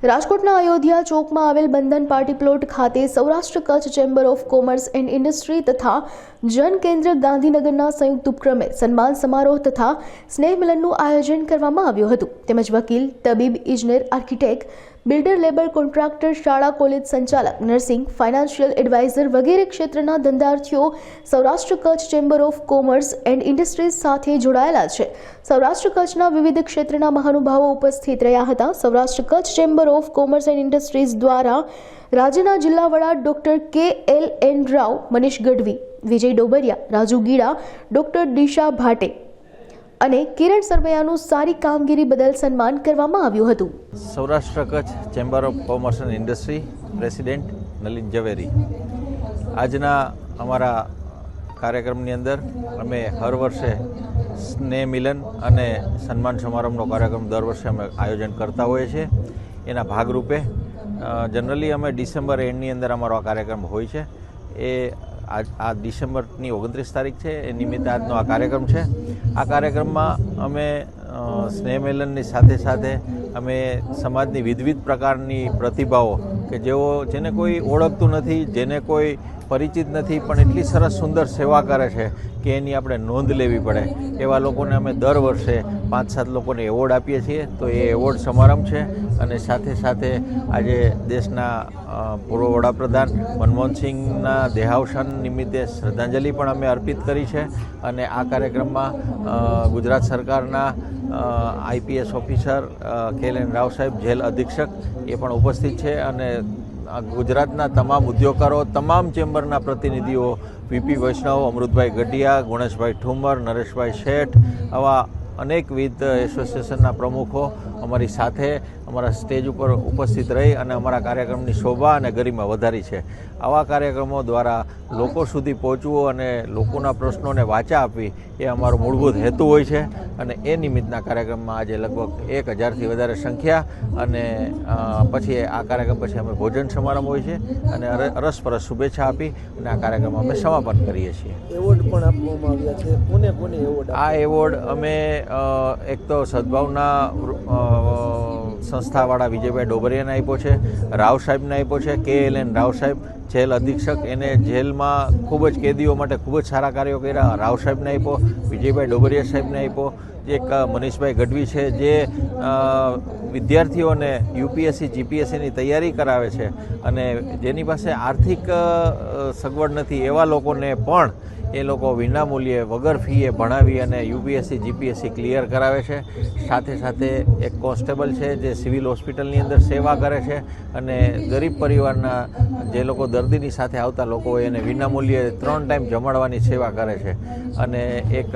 રાજકોટના અયોધ્યા ચોકમાં આવેલ બંધન પાર્ટી પ્લોટ ખાતે Saurashtra Kutch chamber of commerce and industry તથા જન કેન્દ્ર ગાંધીનગરના સંયુક્ત ઉપક્રમે સન્માન સમારોહ તથા સ્નેહ મિલનનું આયોજન કરવામાં આવ્યું હતું. તેમજ વકીલ, તબીબ, ઇજનેર, આર્કિટેક્ટ, બિલ્ડર, લેબર કોન્ટ્રાક્ટર, શાળા કોલેજ સંચાલક, નર્સિંગ, ફાઇનાન્શિયલ એડવાઇઝર વગેરે ક્ષેત્રના ધંધાર્થીઓ Saurashtra Kutch chamber of commerce and industries સાથે જોડાયેલા છે. સૌરાષ્ટ્ર કચ્છના વિવિધ ક્ષેત્રના મહાનુભાવો ઉપસ્થિત રહ્યા હતા. Saurashtra Kutch chamber of commerce and industries દ્વારા રાજ્યના જિલ્લા વડા ડોક્ટર KLN રાવ, મનીષ ગઢવી, વિજય ડોબરિયા, રાજુ ગીડા, ડોક્ટર દિશા ભાટે અને કિરણ સરવૈયાનું સારી કામગીરી બદલ સન્માન કરવામાં આવ્યું હતું. Saurashtra Kutch chamber of commerce and industry president Nalin Zaveri. આજના અમારા કાર્યક્રમની અંદર અમે હર વર્ષે સ્નેહ મિલન અને સન્માન સમારંભનો કાર્યક્રમ દર વર્ષે અમે આયોજન કરતા હોઈએ છીએ. એના ભાગરૂપે જનરલી અમે ડિસેમ્બર એન્ડની અંદર અમારો આ કાર્યક્રમ હોય છે. એ આ ડિસેમ્બરની 29 તારીખ છે, એ નિમિત્તે આજનો આ કાર્યક્રમ છે. આ કાર્યક્રમમાં અમે સ્નેહ મિલનની સાથે સાથે અમે સમાજની વિવિધ પ્રકારની પ્રતિભાઓ કે જેને કોઈ ઓળખતું નથી, જેને કોઈ પરિચિત નથી, પણ એટલી સરસ સુંદર સેવા કરે છે કે એની આપણે નોંધ લેવી પડે, એવા લોકોને અમે દર વર્ષે 5-7 લોકોને એવોર્ડ આપીએ છીએ. તો એ એવોર્ડ સમારંભ છે અને સાથે સાથે આજે દેશના પૂર્વ વડાપ્રધાન મનમોહનસિંહના દેહાવસાન નિમિત્તે શ્રદ્ધાંજલિ પણ અમે અર્પિત કરી છે. અને આ કાર્યક્રમમાં ગુજરાત સરકારના IPS ઓફિસર KLN રાવ સાહેબ, જેલ અધિક્ષક, એ પણ ઉપસ્થિત છે. અને ગુજરાતના તમામ ઉદ્યોગકારો, તમામ ચેમ્બરના પ્રતિનિધિઓ, VP વૈષ્ણવ, અમૃતભાઈ ગઢિયા, ગુણેશભાઈ ઠુમર, નરેશભાઈ શેઠ, આવા અનેકવિધ એસોસિએશનના પ્રમુખો અમારી સાથે અમારા સ્ટેજ ઉપર ઉપસ્થિત રહી અને અમારા કાર્યક્રમની શોભા અને ગરિમા વધારી છે. આવા કાર્યક્રમો દ્વારા લોકો સુધી પહોંચવું અને લોકોના પ્રશ્નોને વાચા આપવી એ અમારો મૂળભૂત હેતુ હોય છે. અને એ નિમિત્તના કાર્યક્રમમાં આજે લગભગ 1000થી વધારે સંખ્યા. અને પછી આ કાર્યક્રમ પછી અમે ભોજન સમારંભ હોય છે અને અરસપરસ શુભેચ્છા આપી અને આ કાર્યક્રમ અમે સમાપન કરીએ છીએ. એવોર્ડ પણ આપવામાં આવ્યા છે. કોને એવોર્ડ? આ એવોર્ડ અમે એક તો સદભાવના સંસ્થાવાળા વિજયભાઈ ડોબરિયાને આપ્યો છે, રાવ સાહેબને આપ્યો છે, KLN રાવ સાહેબ, જેલ અધિક્ષક, એને જેલમાં ખૂબ જ કેદીઓ માટે ખૂબ જ સારા કાર્યો કર્યા, રાવ સાહેબને આપ્યો, વિજયભાઈ ડોબરિયા સાહેબને આપ્યો. એક મનીષભાઈ ગઢવી છે, જે વિદ્યાર્થીઓને UPSC GPSCની તૈયારી કરાવે છે અને જેની પાસે આર્થિક સગવડ નથી એવા લોકોને પણ એ લોકો વિનામૂલ્યે વગર ફીએ ભણાવી અને UPSC GPSC ક્લિયર કરાવે છે. સાથે સાથે એક કોન્સ્ટેબલ છે જે સિવિલ હોસ્પિટલની અંદર સેવા કરે છે અને ગરીબ પરિવારના જે લોકો દર્દીની સાથે આવતા લોકો હોય એને વિનામૂલ્યે 3 ટાઈમ જમાડવાની સેવા કરે છે. અને એક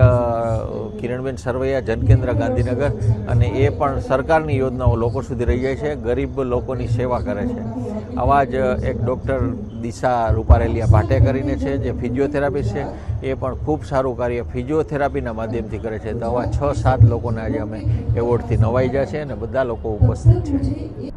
કિરણબેન સરવૈયા, જનકેન્દ્ર ગાંધીનગર, અને એ પણ સરકારની યોજનાઓ લોકો સુધી રહી જાય છે, ગરીબ લોકોની સેવા કરે છે. આવા જ એક ડૉક્ટર દિશા રૂપારેલિયા ભાટે કરીને છે, જે ફિઝિયોથેરાપિસ્ટ છે, એ પણ ખૂબ સારું કાર્ય ફિઝિયોથેરાપીના માધ્યમથી કરે છે. તો આવા 6-7 લોકોને આજે અમે એવોર્ડથી નવાઈ ગયા છે અને બધા લોકો ઉપસ્થિત છે.